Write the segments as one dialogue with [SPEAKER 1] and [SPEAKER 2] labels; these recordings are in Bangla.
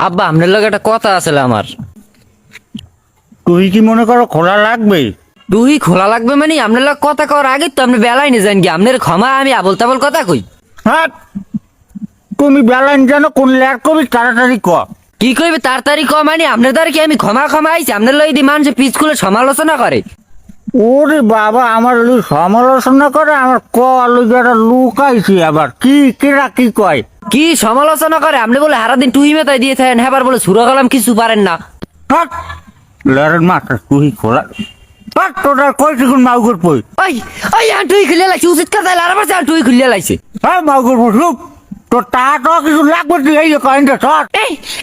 [SPEAKER 1] আব্বা আপনার লগে একটা কথা আছে আমার।
[SPEAKER 2] তুই কি মনে করো খোলা লাগবে?
[SPEAKER 1] তুই খোলা লাগবে মানে আপনার লগে কথা কওয়ার আগে তো আপনি বেলায় নিয়ে যান কি আপনার ক্ষমা আমি আবল তাবল কথা কই।
[SPEAKER 2] হ্যাঁ, তুমি বেলাইন জানো কোন লেয়ার কবি তাড়াতাড়ি ক।
[SPEAKER 1] কি কইবে তাড়াতাড়ি ক মানে আপনার দ্বারা কি আমি ক্ষমা ক্ষমা আইছি আপনার লগে দি মানুষ পিছ খুলে সমালোচনা করে।
[SPEAKER 2] ওরে বাবা, আমার লই সমালোচনা করে, আমার ক লই যারা লুকাইছি আবার কি কিরা কি কয়।
[SPEAKER 1] কি সমালোচনা করে আপনি বলে সারাদিন টুই মেতায় দিয়ে থাকেন হ্যাঁ বলে সুরা কালাম কিছু পারেন না।
[SPEAKER 2] হাট লেয়ারের মাথা তুই খোলা। হাট তোরা কইছি কোন মাউগর পই।
[SPEAKER 1] ওই ওই টুই খুলে লাইছে উচিত কথা আর আবার টুই খুলে লাইছে।
[SPEAKER 2] হ্যাঁ মাউগর পই চুপ। তোর টাকা কিছু লাগবে তুই এই কয়েনটা ধর।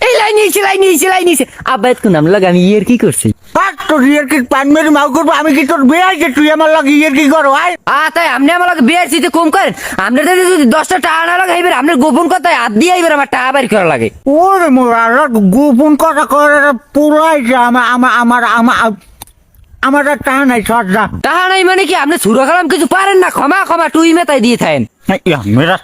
[SPEAKER 1] এই লাইন নিয়েছে আব্বা এতক্ষণ আপনার লগে আমি ইয়ের কি করছি।
[SPEAKER 2] হাট তোর ইয়ের কি পান মেরে মাউগর পই, আমি কি তোর বিয়ে আছে তুই আমার লাগে ইয়ের কি করো আয়।
[SPEAKER 1] তাই আপনি আমার লগে বিয়ের চিতে কম করেন আপনার যদি 10টা টাকা না লাগে এবার আপনার গোপন কথায় হাত দিয়ে এবার আমার টাকা বাড়ি করা লাগে।
[SPEAKER 2] ওরে মোরা গোপন কথা করে পুরাইছে আমার আমার আমার আমার আমার আর টাকা নাই সর্দা।
[SPEAKER 1] টাকা নাই মানে কি আপনি সুরা কালাম কিছু পারেন না ক্ষমা ক্ষমা টুই মেতায় দিয়ে থাকেন।
[SPEAKER 2] মেরা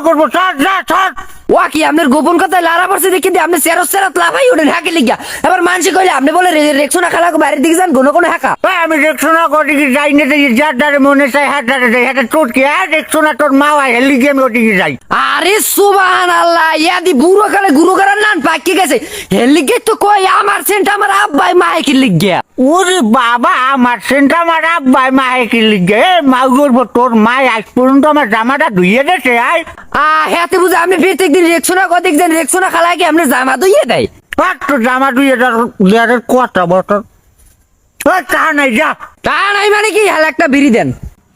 [SPEAKER 2] করবো ছাড় যা ছাড়।
[SPEAKER 1] ও কি আপনার গোপন কথায় লারা পড়ছে দেখে দিয়ে আপনি সেরত লাফাই ওঠেন হাঁকে লিগা এবার মানুষ কইলে আপনি বলে রেকশোনা খালা বাইরের দিকে যান কোনো হাঁকা।
[SPEAKER 2] আমি দেখছোনা কটিকে যাই না যার দ্বারে মনে চাই হাত দ্বারে যাই হাতে চটকে আর দেখছোনা তোর মা হেলি গিয়ে আমি ওটিকে যাই।
[SPEAKER 1] আরে সুবহানাল্লাহ ইয়াদি বুড়ো কালে গুরু করার নান পাকি গেছে হেলিগে তো কই আমার সেন্ট আমার আব্বাই মায়ে কি লিগিয়া।
[SPEAKER 2] ওরে বাবা, আমার সেন্টা আমার আব্বাই মায়ে কি লিগে মা করবো তোর মা আজ পর্যন্ত আমার জামাটা ধুইয়ে গেছে আয়।
[SPEAKER 1] হ্যাঁ বুঝে আপনি প্রত্যেক দিন রেকশোনা কদিক যান রেকশোনা খালায় কি আপনার জামা ধুইয়ে দেয়।
[SPEAKER 2] তোর জামা ধুইয়ে যার কটা বছর তা নাই যা।
[SPEAKER 1] তা নাই মানে কি হাল একটা বিড়ি দেন।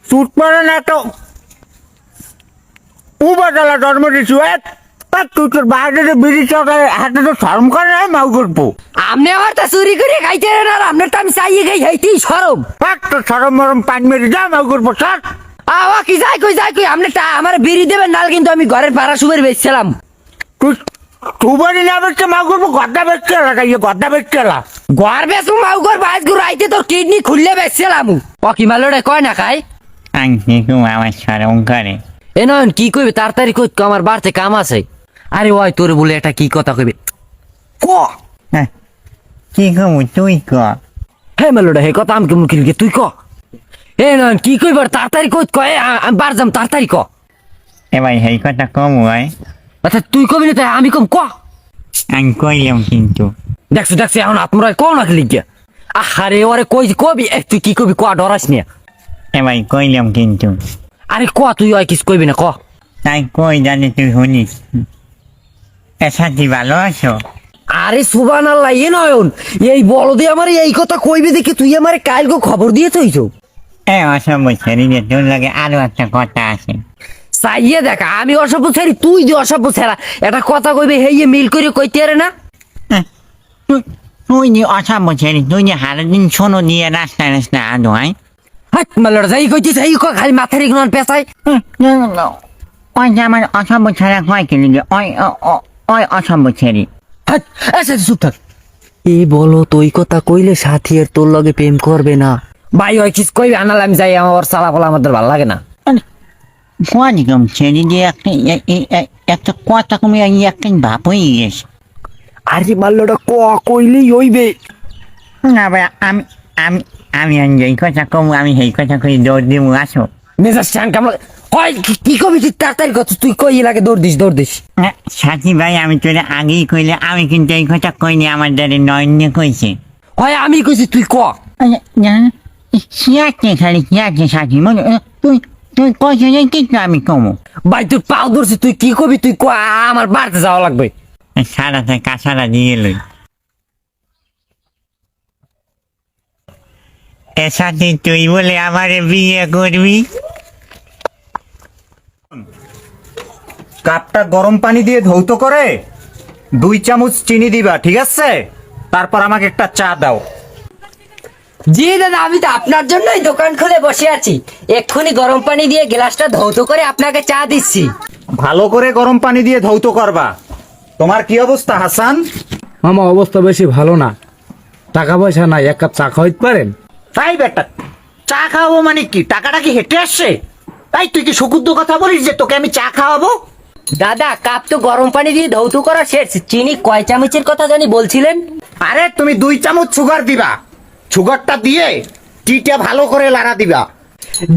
[SPEAKER 2] চুট পরে না তো উবাদালা জন্ম দিছু তুই তোর বাইরে বিড়ি চড়ায় হাতে তো শরম করে না মাউ করবো।
[SPEAKER 1] আপনি আমার তা চুরি করে খাইতে আর আপনার তো আমি চাইয়ে খাই খাইতেই সরম।
[SPEAKER 2] তোর সরম মরম পান মেরে যা মাউ করবো স্যার।
[SPEAKER 1] কি যাই কই আপনি আমার বিড়ি দেবেন নাল কিন্তু আমি ঘরের পাড়া সুবের বেচছিলাম।
[SPEAKER 2] তুই তুবারি না বেচতে মাউ করবো গদ্দা বেচতে এলা গদ্দা বেচতে এলা
[SPEAKER 1] ঘর বেচু মাউ ঘর বাইশ ঘুর আইতে তোর কিডনি খুললে বেচছিলাম। কি মালোটা কয় না খাই
[SPEAKER 2] আমার সরম করে।
[SPEAKER 1] এ নয়ন কি কইবে তাড়াতাড়ি কই আমার বাড়তে কাম আছে। আরে ওই তোর বলে এটা কি কথা কইবে ক।
[SPEAKER 2] কি কমু তুই ক।
[SPEAKER 1] হে মালোটা হে কথা আমি কেমন খেলকে তুই ক। এ নয়ন কি কইবার তাড়াতাড়ি কই কয় আমি বার যাম তাড়াতাড়ি ক।
[SPEAKER 2] এবার এই কথা কমু হয়।
[SPEAKER 1] আচ্ছা তুই কবি না তাই আমি কম ক।
[SPEAKER 2] আমি কইলাম কিন্তু
[SPEAKER 1] দেখছো এখন আপনারা কও না লিখিয়া। আরে ওরে কই কবি তুই কি কবি ক ডরাস নিয়া।
[SPEAKER 2] এবার কইলাম কিন্তু
[SPEAKER 1] আরে ক তুই ওই কিছু কইবি না ক।
[SPEAKER 2] তাই কই জানি তুই শুনিস সাথী ভালো আছো।
[SPEAKER 1] আরে সুবহানাল্লাহ এ নয়ন এই বলদে আমার এই কথা কইবি দেখি তুই আমারে কালকে খবর দিয়ে থইছো।
[SPEAKER 2] অসম্ভব ছেড়ে তোর লাগে আরো একটা কথা আছে।
[SPEAKER 1] চাইয়ে দেখা আমি অসভ্য ছেড়ি তুই যে অসভ্য ছেড়া এটা কথা কইবে হেইয়ে মিল করে কইতে আরে না।
[SPEAKER 2] তুই নি অসম্ভব ছেড়ে তুই নি সারাদিন শোনো নিয়ে রাস্তায় রাস্তায় আদো হয়।
[SPEAKER 1] হাট মালড় যাই কইছিস এই ক খালি মাথার ইগনোর পেছাই।
[SPEAKER 2] ওই যে আমার অসম্ভব ছেড়া হয় কি লিগে ওই অসম্ভব ছেড়ি।
[SPEAKER 1] হাট এসে চুপ থাক। এই বলো তুই কথা কইলে সাথী আর তোর লগে প্রেম করবে না। ভাই ওই কিছু কইবে আনাল আমি যাই আমার চালা বলা আমাদের ভালো লাগে না।
[SPEAKER 2] কম ছেড়ে দিয়ে একটা কথা কমে একটা ভাব হয়ে গেছে।
[SPEAKER 1] আরে মাল্লটা ক কইলেই হইবে।
[SPEAKER 2] না ভাই আমি আমি আমি এই কথা কম আমি সেই কথা কই দৌড় দিব আসো।
[SPEAKER 1] মেজাজ চান কামলা কই কি কবি তুই তাড়াতাড়ি কত তুই কই লাগে দৌড় দিস।
[SPEAKER 2] সাথী ভাই আমি তোরে আগেই কইলে আমি কিন্তু এই কথা কইনি আমার দ্বারে নয়ন্য কইছে।
[SPEAKER 1] হয় আমি কইছি তুই ক।
[SPEAKER 2] সিয়াচ্ছে খালি সিয়াচ্ছে সাথী মনে তুই তুই কইছে কিন্তু আমি কমো।
[SPEAKER 1] ভাই তুই পাও ধরছি তুই কি কবি তুই ক আমার বাড়িতে যাওয়া লাগবে।
[SPEAKER 2] সারাতে কাছাড়া দিয়ে লই এ সাথী তুই বলে আমারে বিয়ে করবি।
[SPEAKER 3] কাপটা গরম পানি দিয়ে ধৌত করে 2 চামচ চিনি দিবা, ঠিক আছে? তারপর আমাকে একটা চা দাও।
[SPEAKER 1] জি দাদা আমি তো আপনার জন্যই দোকান খুলে বসে আছি এক্ষুনি গরম পানি দিয়ে গ্লাসটা ধৌত করে আপনাকে চা দিচ্ছি।
[SPEAKER 3] ভালো করে গরম পানি দিয়ে ধৌত করবা। তোমার কি অবস্থা হাসান?
[SPEAKER 4] আমার অবস্থা বেশি ভালো না, টাকা পয়সা নাই, এক কাপ চা খাওয়াইতে পারেন?
[SPEAKER 2] তাই বেটা চা খাওয়াবো মানে কি টাকাটা কি হেঁটে আসছে? তাই তুই কি সুকুদ্দ কথা বলিস যে তোকে আমি চা খাওয়াবো?
[SPEAKER 1] দাদা কাপ তো গরম পানি দিয়ে ধৌত করা শেষ, চিনি কয় চামচের কথা জানি বলছিলেন?
[SPEAKER 2] আরে তুমি 2 চামচ সুগার দিবা, সুগারটা দিয়ে টিটা ভালো করে লাড়া দিবা।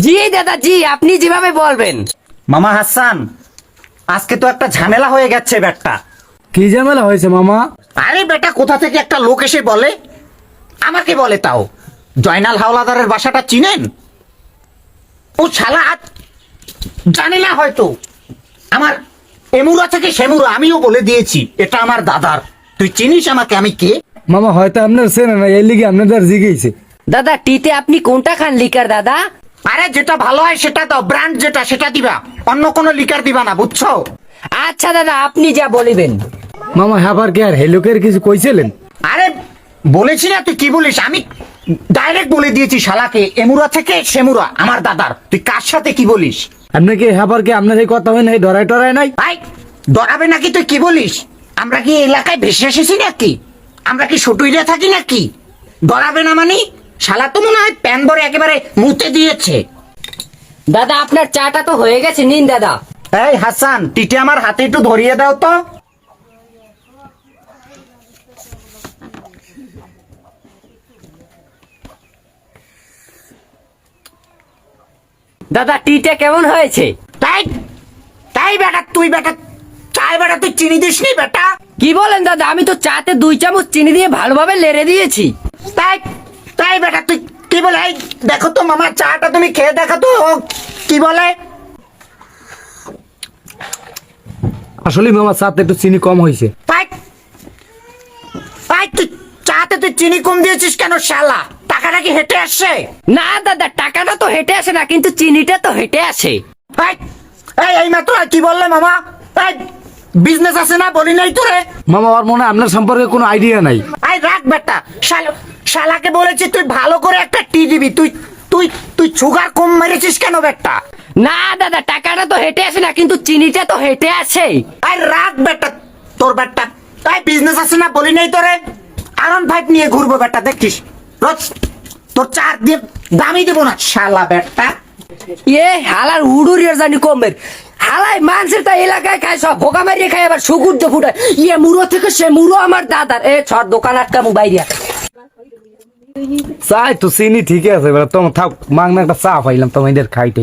[SPEAKER 1] জি দাদা জি, আপনি যেভাবে বলবেন।
[SPEAKER 3] মামা হাসান, আজকে তো একটা ঝামেলা হয়ে গেছে বেটা।
[SPEAKER 4] কি ঝামেলা হয়েছে মামা?
[SPEAKER 2] আরে বেটা, কোথা থেকে একটা লোক এসে বলে, আমাকে বলে তাও, জয়নাল হাওলাদারের বাসাটা চিনেন? ও শালা জানে না হয়তো। আমার এমুরা থেকে সেমুরা, আমিও বলে দিয়েছি এটা আমার দাদার। তুই চিনিস আমাকে, আমি কে?
[SPEAKER 4] মামা হয়তো আপনার চেনে না, এই লিগে আপনাদের জিগেছে।
[SPEAKER 1] দাদা টিতে আপনি কোনটা খান লিকার দাদা?
[SPEAKER 2] আরে যেটা ভালো হয় সেটা দাও, ব্র্যান্ড যেটা সেটা দিবা, অন্য কোনো লিকার দিবা না, বুঝছো?
[SPEAKER 1] আচ্ছা দাদা আপনি যা বলিবেন।
[SPEAKER 4] মামা হ্যাবার কে আর হেলোকের কিছু কইছিলেন?
[SPEAKER 2] আরে বলেছি না, তুই কি বলিস? আমি ডাইরেক্ট বলে দিয়েছি শালাকে, এমুরা থেকে সেমুরা আমার দাদার। তুই কার সাথে কি বলিস?
[SPEAKER 4] আপনি কি হ্যাবার কে আপনার এই কথা হয় না, ডরাই টরাই নাই?
[SPEAKER 2] ভাই ডরাবে নাকি? তুই কি বলিস? আমরা কি এই এলাকায় ভেসে এসেছি নাকি? আমরা কি সটুইলে থাকি নাকি? ডরাবে না মানে? শালা তো মনে হয় প্যান ভরে একেবারে মুতে দিয়েছে।
[SPEAKER 1] দাদা আপনার চাটা তো হয়ে গেছে, নিন দাদা।
[SPEAKER 3] এই হাসান, টিটে আমার হাতে একটু ধরিয়ে দাও তো।
[SPEAKER 1] দাদা টিটা কেমন হয়েছে?
[SPEAKER 2] তাই তাই বেটা, তুই বেটা চায় বেটা, তুই চিনি দিসনি বেটা?
[SPEAKER 1] কি বলেন দাদা, আমি তো চাতে 2 চামচ চিনি দিয়ে ভালোভাবে লেড়ে দিয়েছি।
[SPEAKER 2] তাই তাই বেটা, তুই কি বলে? এই দেখো তো মামা, চাটা তুমি খেয়ে দেখো তো ও কি বলে।
[SPEAKER 4] আসলে মামা চাতে একটু চিনি কম হয়েছে।
[SPEAKER 2] তাই তাই তুই চাতে তুই চিনি কম দিয়েছিস কেন শালা? টাকাটা কি হেঁটে আসছে?
[SPEAKER 1] না দাদা টাকাটা তো হেঁটে আসে না, কিন্তু চিনিটা তো হেঁটে আসে।
[SPEAKER 2] এই এই মাত্র কি বললে মামা? এই বিজনেস আছে না, বলি নাই তোরে?
[SPEAKER 4] মামা আমার মনে হয় আপনার সম্পর্কে কোনো আইডিয়া নাই।
[SPEAKER 2] আই রাখ বেটা, শালাকে বলেছি তুই ভালো করে একটা টি দিবি। তুই তুই তুই সুগার কম মেরেছিস কেন বেটা?
[SPEAKER 1] না দাদা টাকাটা তো হেঁটে আসে না, কিন্তু চিনিটা তো হেঁটে আসে।
[SPEAKER 2] আই রাখ বেটা তোর বেটা। তাই বিজনেস আছে না, বলি নাই তোরে? R15 নিয়ে ঘুরবো বেটা, দেখিস রোজ তোর চার দিয়ে দামি দেবো না শালা বেটা।
[SPEAKER 1] হালার উড়ুরিয়ার জানি কমের হালাই মানুষের তা এলাকায় খায়, সব ভোকা মারিয়ে খায়, আবার সুগুর্জ ফুটায়। মুড়ো থেকে সে মুড়ো আমার দাদার। ছড় দোকান আটকা মোবাইলিয়া।
[SPEAKER 4] চাই তো চিনি ঠিক আছে, এবার তোমার থাক, মাংনা একটা চা পাইলাম তোমাদের খাইতে।